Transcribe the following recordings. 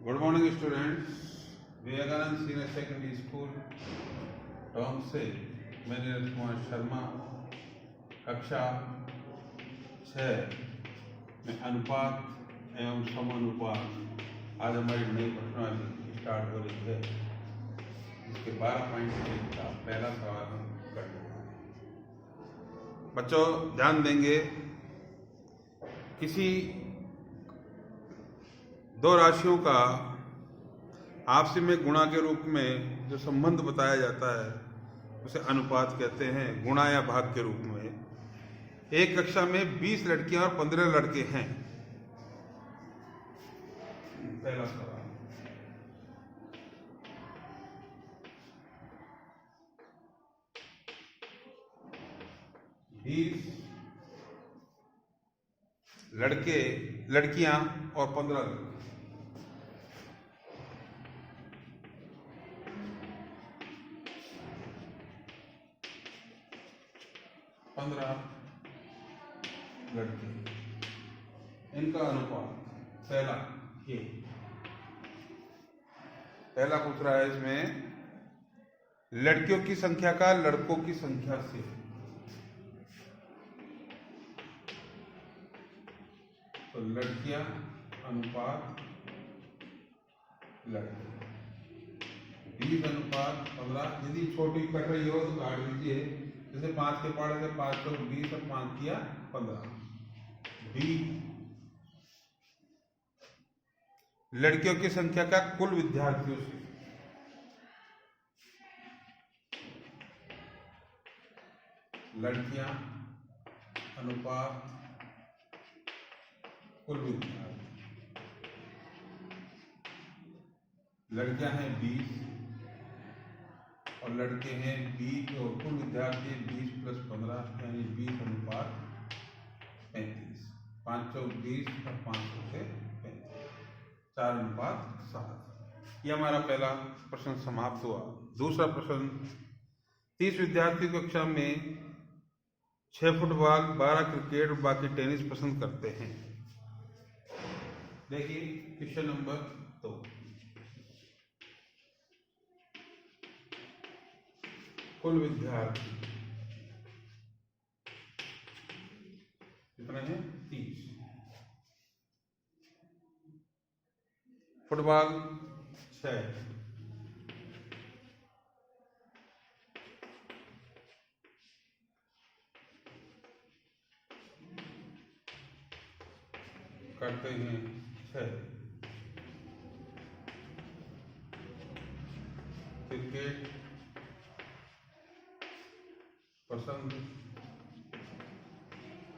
Good morning students. Vivekanand senior secondary school टॉम से मैं नीरज कुमार शर्मा कक्षा 6 में अनुपात एवं समानुपात आज हमारी नई प्रश्नावली स्टार्ट हो रही है। इसके 12.1 का पहला सवाल हम कर रहे हैं। बच्चों ध्यान देंगे, किसी दो राशियों का आपसी में गुणा के रूप में जो संबंध बताया जाता है उसे अनुपात कहते हैं, गुणा या भाग के रूप में। एक कक्षा में 20 लड़कियां और 15 लड़के हैं। पहला सवाल, लड़के लड़कियां और 15 लड़के। लड़के, इनका अनुपात पहला पूछ रहा है इसमें लड़कियों की संख्या का लड़कों की संख्या से। तो लड़कियां अनुपात लड़के 20 अनुपात 15। यदि छोटी कट रही हो तो काट दीजिए, जैसे 5 के पाड़े से 5 तो 20 और 5 किया 15। लड़कियों की संख्या का कुल विद्यार्थियों से। लड़कियां अनुपात कुल विद्यार्थी। लड़कियां हैं 20 और लड़के हैं 20 और कुल विद्यार्थी 20 + 15 यानी 20 अनुपात 35। 5 × 20 और 5 से 35, 4 अनुपात 7। यह हमारा पहला प्रश्न समाप्त हुआ। दूसरा प्रश्न, 30 विद्यार्थी कक्षा में 6 फुटबॉल, 12 क्रिकेट और बाकी टेनिस पसंद करते हैं। देखिए क्वेश्चन नंबर 2। कुल विद्यार्थी कितने हैं? 30। फुटबॉल 6, करते हैं 6। क्रिकेट पसंद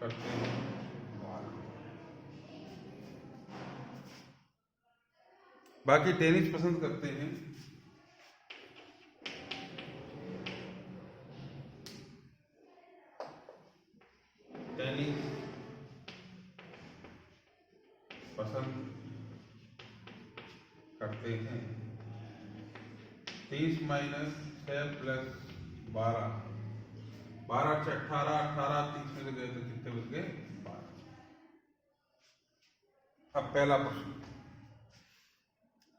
करते हैं 12। बाकी टेनिस पसंद करते हैं 30 - 6 + 12, 12 × 18, 18 30 में गए तो कितने बच गए? 12। अब पहला प्रश्न,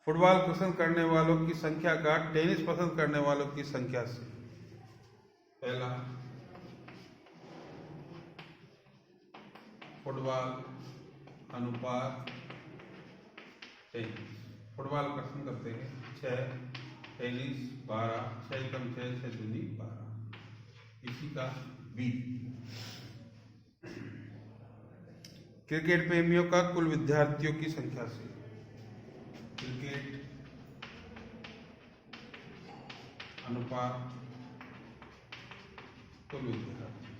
फुटबॉल पसंद करने वालों की संख्या का टेनिस पसंद करने वालों की संख्या से। पहला, फुटबॉल अनुपात टेनिस। फुटबॉल पसंद करते हैं 6, टेनिस 12, 6 × 6 = 6 × 12। इसी का बी, क्रिकेट प्रेमियों का कुल विद्यार्थियों की संख्या से। क्रिकेट अनुपात कुल विद्यार्थी।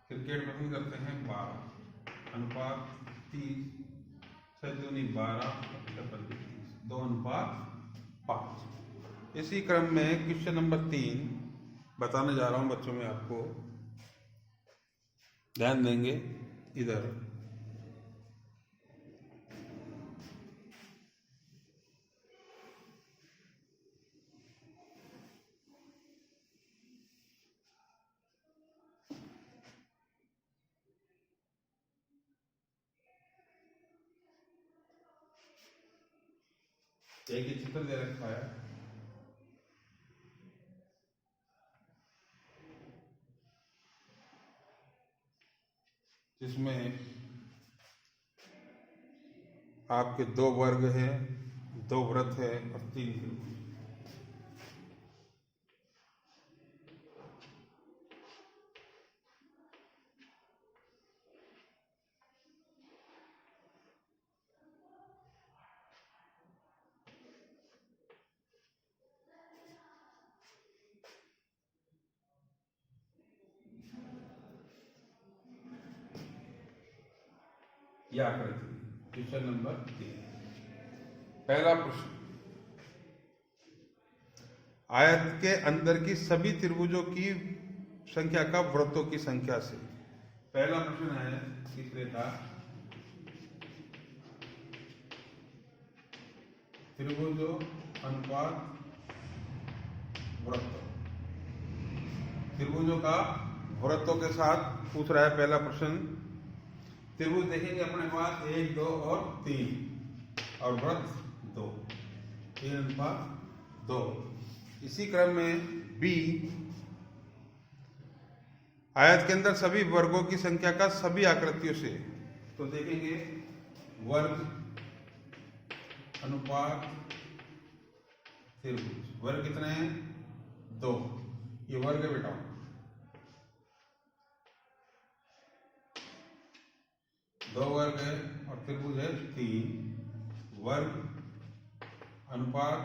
क्रिकेट पसंद करते हैं 12, अनुपात 30, 6 × 2 = 12, 25, 2 अनुपात 5। इसी क्रम में क्वेश्चन नंबर 3 बताने जा रहा हूं बच्चों में, आपको ध्यान देंगे इधर। एक ही चित्र दे रखा है, जिसमें आपके 2 वर्ग हैं, 2 वृत्त है और 3 त्रिभुज। यह आकृति क्वेश्चन नंबर 3। पहला प्रश्न, आयत के अंदर की सभी त्रिभुजों की संख्या का वृत्तों की संख्या से। पहला प्रश्न है तीसरे का, त्रिभुजों अनुपात वृत्त। त्रिभुजों का वृत्तों के साथ पूछ रहा है पहला प्रश्न। त्रिभुज देखेंगे अपने पास 1, 2 और 3 और वृत्त 2, 3 अनुपात 2। इसी क्रम में बी, आयत के अंदर सभी वर्गों की संख्या का सभी आकृतियों से। तो देखेंगे वर्ग अनुपात त्रिभुज। वर्ग कितने हैं? 2। ये वर्ग है बेटा, 2 वर्ग है और त्रिभुज है 3। वर्ग अनुपात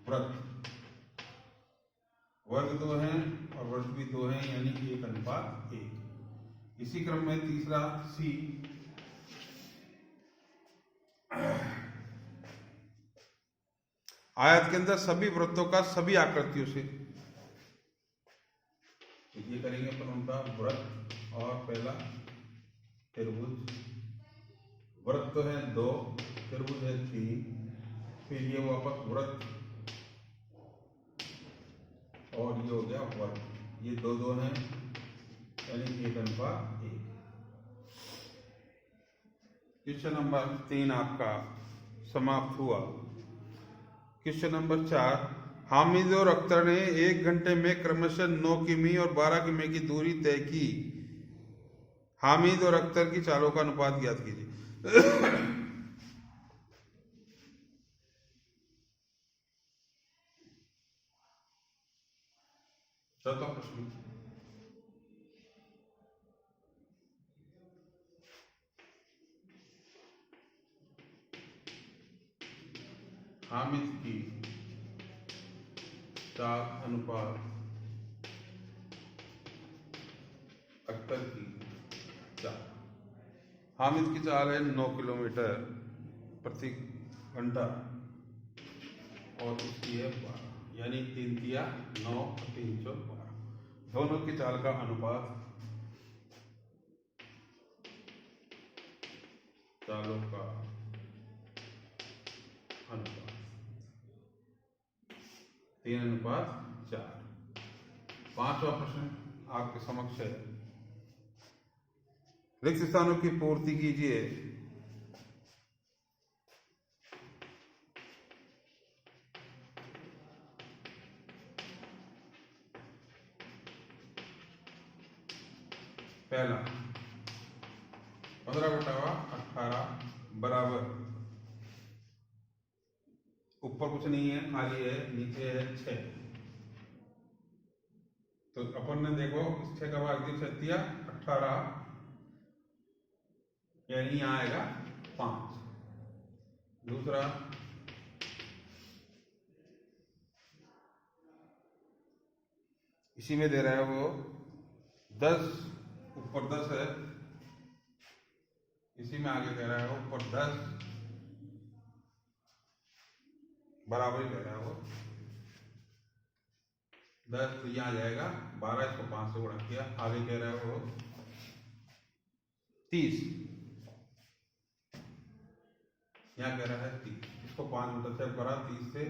वृत्त, वर्ग 2 हैं और वृत्त भी 2 हैं, यानी कि 1 अनुपात 1। इसी क्रम में तीसरा सी, आयत के अंदर सभी वृत्तों का सभी आकृतियों से। ये करेंगे अपन उनका वृत्त और पहला त्रिभुज। वृत्त तो है 2, त्रिभुज है 3, फिर ये वापस वृत्त और ये हो गया वर्ग। ये 2, 2 हैं, यानी 1 अनुपात 1। क्वेश्चन नंबर 3 आपका समाप्त हुआ। क्वेश्चन नंबर 4, हामिद और अख्तर ने 1 घंटे में क्रमशः 9 किमी और 12 किमी की दूरी तय की। हामिद और अख्तर की चालों का अनुपात ज्ञात कीजिए। चौथा प्रश्न, हामिद की चाल अनुपात अख्तर की चाल। हामिद की चाल है 9 किलोमीटर प्रति घंटा और इसकी है 12, यानी 3 तिया 9 और 3 चौक 12। दोनों की चाल का अनुपात, चालों का अनुपात 3 अनुपात 4। पांचवा प्रश्न आपके समक्ष है, रिक्त स्थानों की पूर्ति कीजिए। पहला 15/18 बराबर, ऊपर कुछ नहीं है, खाली है, नीचे है 6। तो अपन ने देखो इस 6 का भाग दिया 6 18, यानी यहाँ आएगा 5। दूसरा इसी में दे रहा है वो 10, ऊपर 10 है, इसी में आगे कह रहा है वो ऊपर 10 बराबर ही कह रहा है वो 10। तो यहाँ जाएगा 12, इसको 5 से गुणा किया, आगे कह रहा है वो 30, यहाँ कह रहा है 30, इसको 5/6 करा 30 से,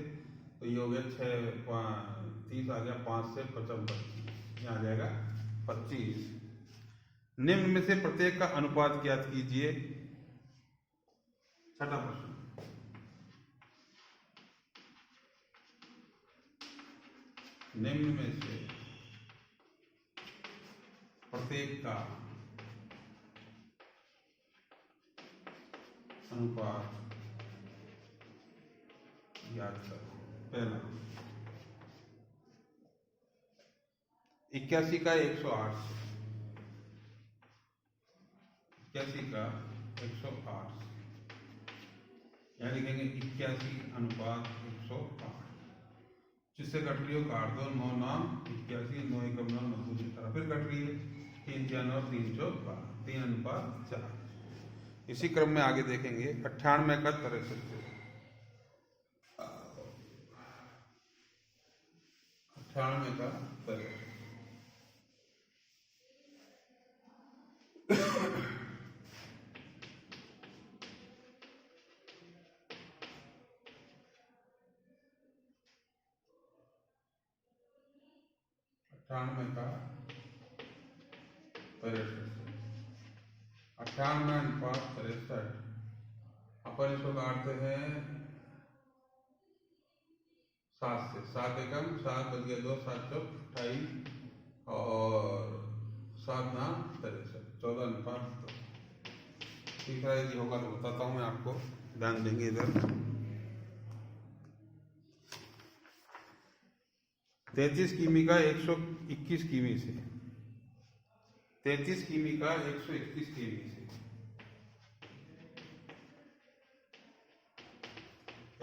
तो ये हो गया 30 आ गया 5 से 55, यहाँ आ जाएगा 25। निम्न में से प्रत्येक का अनुपात ज्ञात कीजिए। छठा प्रश्न, निम्न में से प्रत्येक का अनुपात याद करो। पहला 81 का 108 से, 81 का 108 से, यहाँ लिखेंगे 81 अनुपात 108, जिससे कट रही हो काट दो, 9 9 81, 9 1 9 9 दूसरी तरफ फिर कट रही है, 3 4 9 3 4 12, 3 अनुपात 4। इसी क्रम में आगे देखेंगे 98 का 63 से, 98 का 63, का 98 अनुपात 63, अपन इसको काटते हैं 7 से, 7 एकम 7 बच गया 2, 7 चौक 28 और 7 ना 63, 14 अनुपात 2। तीसरा यदि होगा तो बताता हूँ मैं आपको, ध्यान देंगे इधर। 33 किमी का 121 किमी से, 33 किमी का 121 किमी से,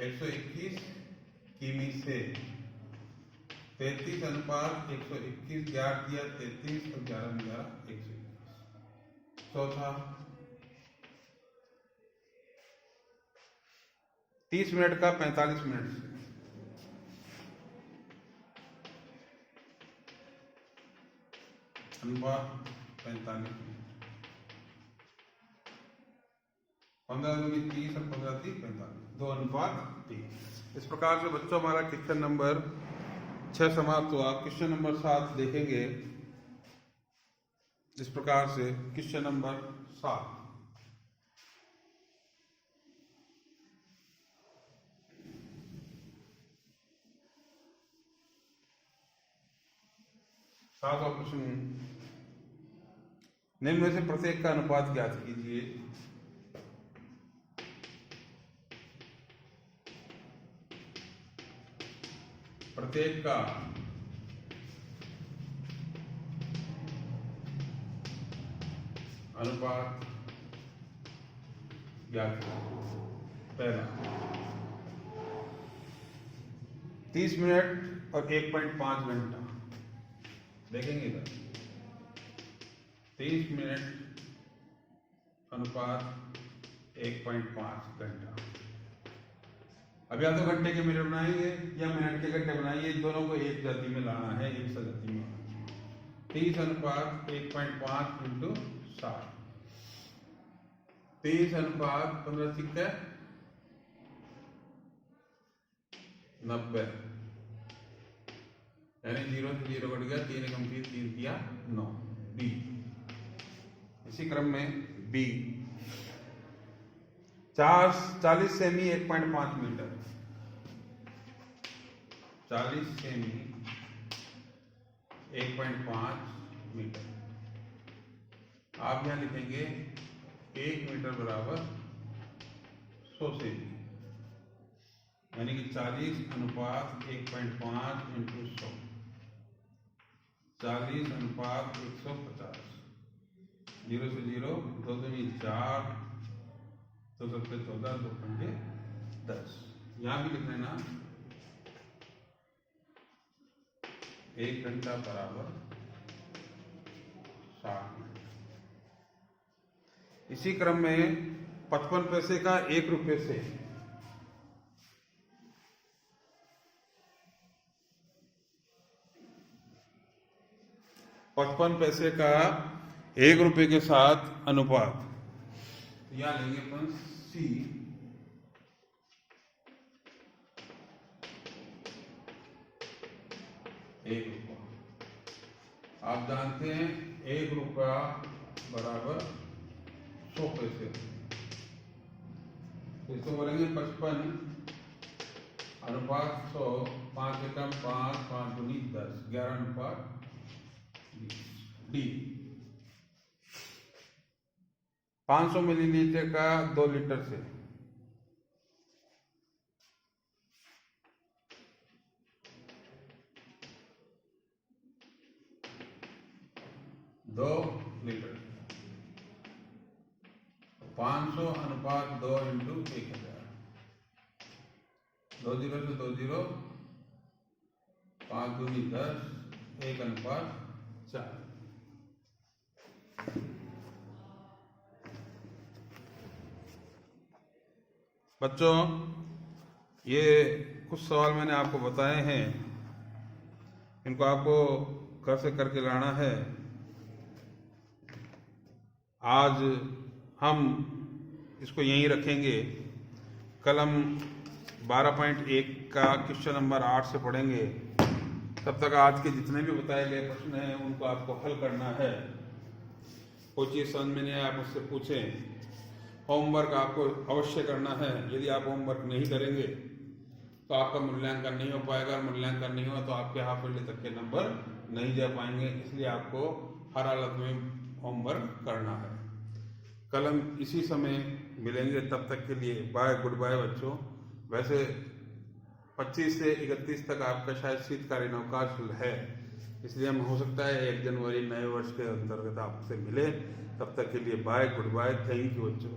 121 किमी से 33 अनुपात 121, 11 दिया 33 और 11 में 121। चौथा 30 मिनट का 45 मिनट से, 45 मिनट, 15 दूनी 30 और 15 30 45, 2 अनुपात 3। इस प्रकार से बच्चों हमारा क्वेश्चन नंबर 6 समाप्त हुआ। क्वेश्चन नंबर 7 देखेंगे इस प्रकार से। क्वेश्चन नंबर 7, सातवां प्रश्न, निम्न में से प्रत्येक का अनुपात ज्ञात कीजिए। प्रत्येक का अनुपात ज्ञात कीजिए। पहला 30 मिनट और 1.5 घंटा, देखेंगे इधर 30 मिनट अनुपात 1.5 घंटा। अब या तो घंटे के मिनट बनाएंगे या मिनट के घंटे बनाएंगे, दोनों को एक जाति में लाना है, एक सजाती में। 30 अनुपात 1.5 इंटू 60, 30 अनुपात 15 सिक्का 90, यानी 0 से 0 कट गया, 3 एकम 3 3 दिया 9। बी इसी क्रम में बी 40 सेमी 1.5 मीटर, 40 सेमी 1.5 मीटर। आप यहां लिखेंगे 1 मीटर बराबर 100 सेमी, यानी कि 40 अनुपात 1.5 इंटू 100, 40 अनुपात 150, 0 से 0, 2 दूनी 4, 2 सबसे 14, 2 पंजे 10। यहां भी लिख लेना 1 घंटा बराबर 60 मिनट। इसी क्रम में 55 पैसे का 1 रुपये से, 55 पैसे का 1 रुपये के साथ अनुपात, यहां लेंगे अपन सी, एक रुपया। आप जानते हैं 1 रुपया बराबर 100 पैसे, तो इसको बोलेंगे 55 अनुपात 100, 5 एकम 5, 5 दूनी 10, 11 अनुपात 20। डी 500 मिलीलीटर का 2 लीटर से 2 लीटर, 500 अनुपात 2 इंटू 1000, 2 जीरो से 2 जीरो, 5 दूनी 10, 1 अनुपात 4। बच्चों, ये कुछ सवाल मैंने आपको बताए हैं, इनको आपको घर से करके लाना है। आज हम इसको यहीं रखेंगे, कल हम 12.1 का क्वेश्चन नंबर 8 से पढ़ेंगे। तब तक आज के जितने भी बताए गए प्रश्न हैं उनको आपको हल करना है। कोई चीज़ समझ में नहीं आए आप मुझसे पूछें। होमवर्क आपको अवश्य करना है। यदि आप होमवर्क नहीं करेंगे तो आपका मूल्यांकन नहीं हो पाएगा। मूल्यांकन नहीं हुआ तो आपके हाफ ईयरली तक के नंबर नहीं जा पाएंगे। इसलिए आपको हर हालत में होमवर्क करना है। कल हम इसी समय मिलेंगे, तब तक के लिए बाय, गुड बाय बच्चों। वैसे 25 से 31 तक आपका शायद शीतकालीन अवकाश है, इसलिए हम हो सकता है 1 जनवरी नए वर्ष के अंतर्गत आपसे मिले। तब तक के लिए bye, good bye, thank you बच्चों।